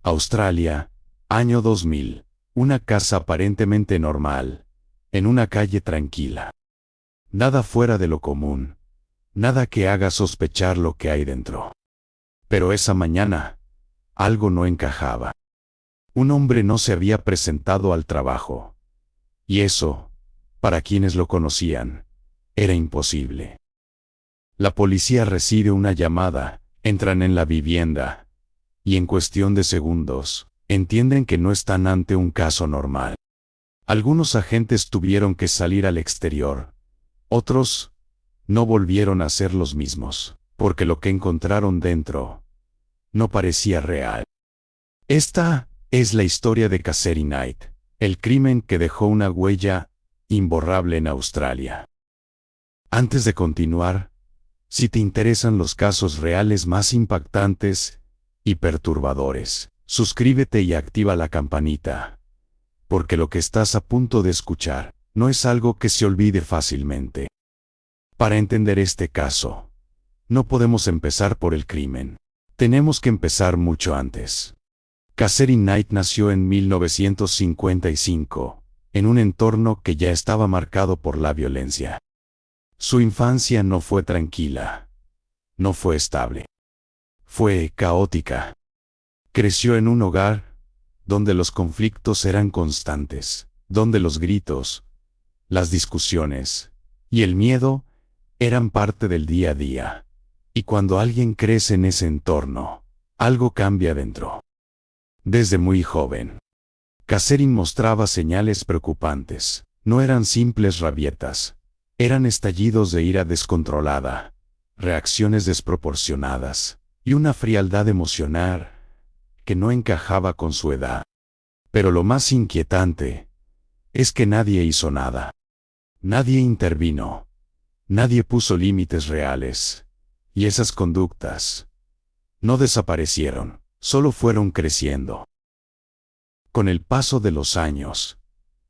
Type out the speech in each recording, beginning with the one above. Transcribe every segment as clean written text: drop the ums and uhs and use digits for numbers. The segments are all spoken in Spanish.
Australia, año 2000. Una casa aparentemente normal, en una calle tranquila. Nada fuera de lo común, nada que haga sospechar lo que hay dentro. Pero esa mañana, algo no encajaba. Un hombre no se había presentado al trabajo. Y eso, para quienes lo conocían, era imposible. La policía recibe una llamada, entran en la vivienda, y en cuestión de segundos, entienden que no están ante un caso normal. Algunos agentes tuvieron que salir al exterior. Otros no volvieron a ser los mismos, porque lo que encontraron dentro no parecía real. Esta es la historia de Casseri Knight, el crimen que dejó una huella imborrable en Australia. Antes de continuar, si te interesan los casos reales más impactantes y perturbadores, suscríbete y activa la campanita, porque lo que estás a punto de escuchar no es algo que se olvide fácilmente. Para entender este caso, no podemos empezar por el crimen. Tenemos que empezar mucho antes. Casseri Knight nació en 1955, en un entorno que ya estaba marcado por la violencia. Su infancia no fue tranquila, no fue estable. Fue caótica. Creció en un hogar donde los conflictos eran constantes, donde los gritos, las discusiones y el miedo eran parte del día a día. Y cuando alguien crece en ese entorno, algo cambia dentro. Desde muy joven, Casseri mostraba señales preocupantes. No eran simples rabietas, eran estallidos de ira descontrolada, reacciones desproporcionadas y una frialdad emocional que no encajaba con su edad. Pero lo más inquietante es que nadie hizo nada. Nadie intervino. Nadie puso límites reales. Y esas conductas no desaparecieron, solo fueron creciendo. Con el paso de los años,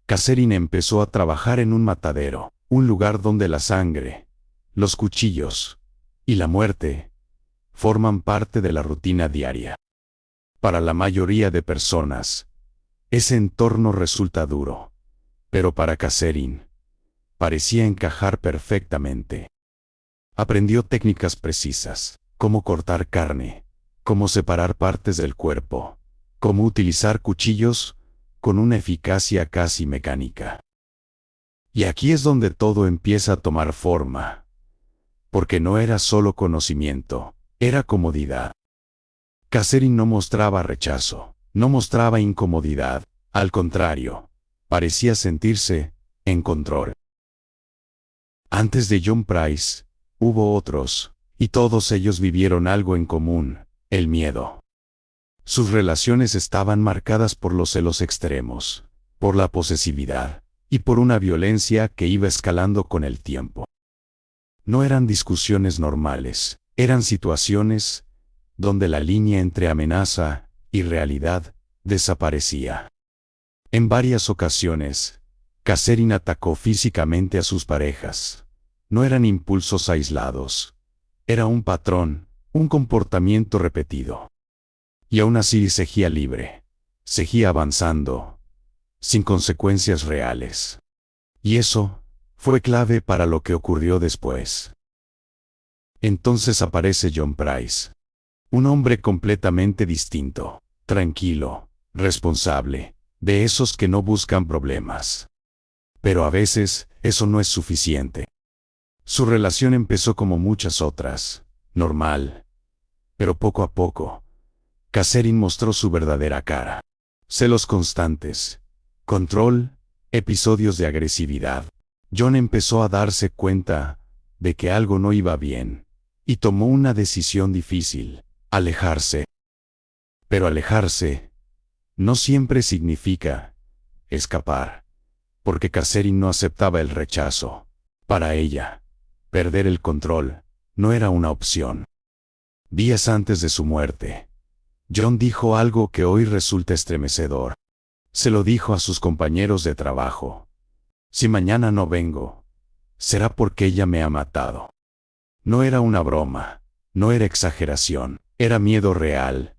Casseri empezó a trabajar en un matadero, un lugar donde la sangre, los cuchillos y la muerte forman parte de la rutina diaria. Para la mayoría de personas, ese entorno resulta duro, pero para Casseri parecía encajar perfectamente. Aprendió técnicas precisas, cómo cortar carne, cómo separar partes del cuerpo, cómo utilizar cuchillos con una eficacia casi mecánica. Y aquí es donde todo empieza a tomar forma, porque no era solo conocimiento, era comodidad. Casseri no mostraba rechazo, no mostraba incomodidad, al contrario, parecía sentirse en control. Antes de John Price, hubo otros, y todos ellos vivieron algo en común, el miedo. Sus relaciones estaban marcadas por los celos extremos, por la posesividad, y por una violencia que iba escalando con el tiempo. No eran discusiones normales, eran situaciones donde la línea entre amenaza y realidad desaparecía. En varias ocasiones, Casseri atacó físicamente a sus parejas. No eran impulsos aislados. Era un patrón, un comportamiento repetido. Y aún así seguía libre. Seguía avanzando, sin consecuencias reales. Y eso fue clave para lo que ocurrió después. Entonces aparece John Price. Un hombre completamente distinto, tranquilo, responsable, de esos que no buscan problemas. Pero a veces, eso no es suficiente. Su relación empezó como muchas otras, normal. Pero poco a poco, Casseri mostró su verdadera cara. Celos constantes, control, episodios de agresividad. John empezó a darse cuenta de que algo no iba bien, y tomó una decisión difícil, alejarse. Pero alejarse no siempre significa escapar, porque Casseri no aceptaba el rechazo. Para ella, perder el control no era una opción. Días antes de su muerte, John dijo algo que hoy resulta estremecedor. Se lo dijo a sus compañeros de trabajo. Si mañana no vengo, será porque ella me ha matado. No era una broma, no era exageración, era miedo real.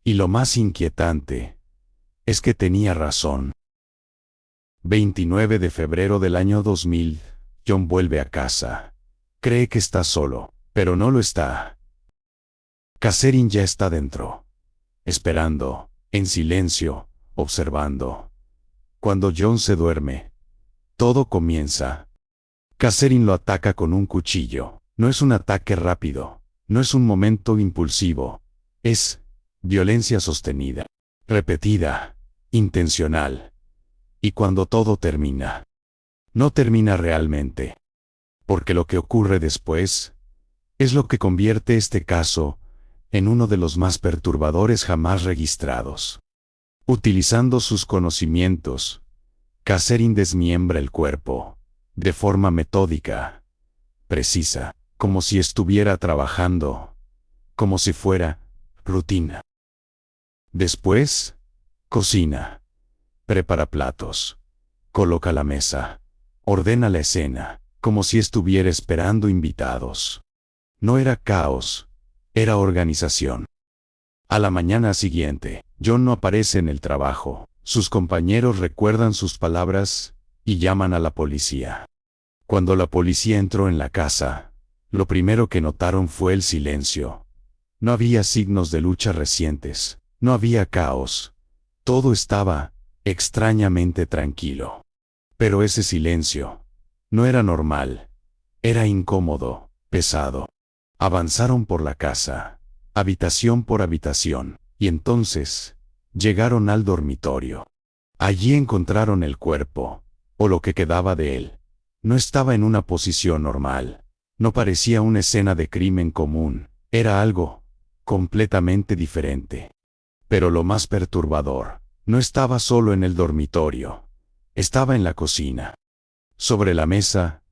Y lo más inquietante es que tenía razón. 29 de febrero del año 2000, John vuelve a casa. Cree que está solo, pero no lo está. Catherine ya está dentro, esperando, en silencio, observando. Cuando John se duerme, todo comienza. Catherine lo ataca con un cuchillo. No es un ataque rápido, no es un momento impulsivo. Es violencia sostenida, repetida, intencional. Y cuando todo termina, no termina realmente. Porque lo que ocurre después es lo que convierte este caso en uno de los más perturbadores jamás registrados. Utilizando sus conocimientos, Catherine desmiembra el cuerpo, de forma metódica, precisa, como si estuviera trabajando, como si fuera rutina. Después, cocina, prepara platos, coloca la mesa, ordena la escena, como si estuviera esperando invitados. No era caos, era organización. A la mañana siguiente, John no aparece en el trabajo. Sus compañeros recuerdan sus palabras y llaman a la policía. Cuando la policía entró en la casa, lo primero que notaron fue el silencio. No había signos de lucha recientes, no había caos. Todo estaba extrañamente tranquilo. Pero ese silencio no era normal, era incómodo, pesado. Avanzaron por la casa, habitación por habitación, y entonces llegaron al dormitorio. Allí encontraron el cuerpo, o lo que quedaba de él. No estaba en una posición normal. No parecía una escena de crimen común. Era algo completamente diferente. Pero lo más perturbador, no estaba solo en el dormitorio. Estaba en la cocina. Sobre la mesa,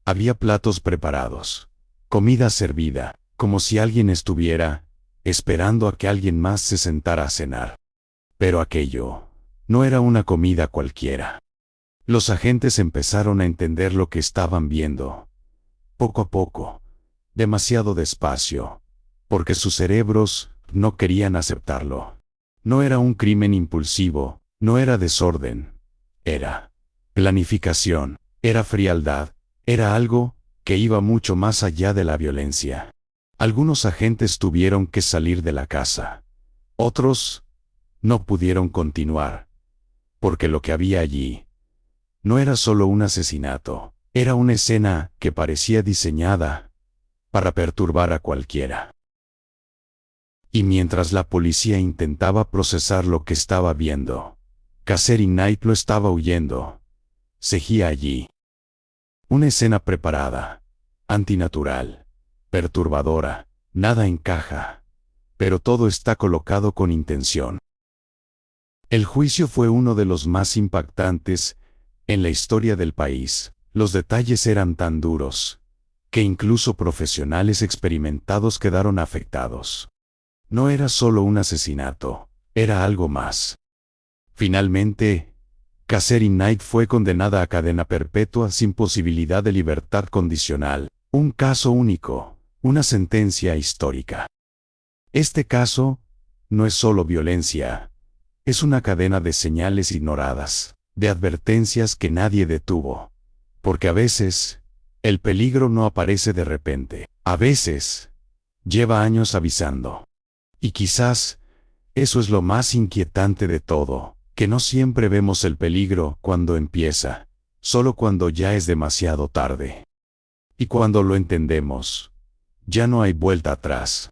había platos preparados, comida servida, como si alguien estuviera esperando a que alguien más se sentara a cenar. Pero aquello no era una comida cualquiera. Los agentes empezaron a entender lo que estaban viendo. Poco a poco, demasiado despacio, porque sus cerebros no querían aceptarlo. No era un crimen impulsivo, no era desorden, era planificación, era frialdad, era algo que iba mucho más allá de la violencia. Algunos agentes tuvieron que salir de la casa. Otros no pudieron continuar, porque lo que había allí no era solo un asesinato, era una escena que parecía diseñada para perturbar a cualquiera. Y mientras la policía intentaba procesar lo que estaba viendo, Catherine Knight lo estaba huyendo. Seguía allí. Una escena preparada, antinatural, perturbadora, nada encaja, pero todo está colocado con intención. El juicio fue uno de los más impactantes en la historia del país. Los detalles eran tan duros que incluso profesionales experimentados quedaron afectados. No era solo un asesinato, era algo más. Finalmente, Catherine Knight fue condenada a cadena perpetua sin posibilidad de libertad condicional. Un caso único, una sentencia histórica. Este caso no es solo violencia, es una cadena de señales ignoradas, de advertencias que nadie detuvo. Porque a veces, el peligro no aparece de repente. A veces, lleva años avisando. Y quizás, eso es lo más inquietante de todo, que no siempre vemos el peligro cuando empieza, solo cuando ya es demasiado tarde. Y cuando lo entendemos, ya no hay vuelta atrás.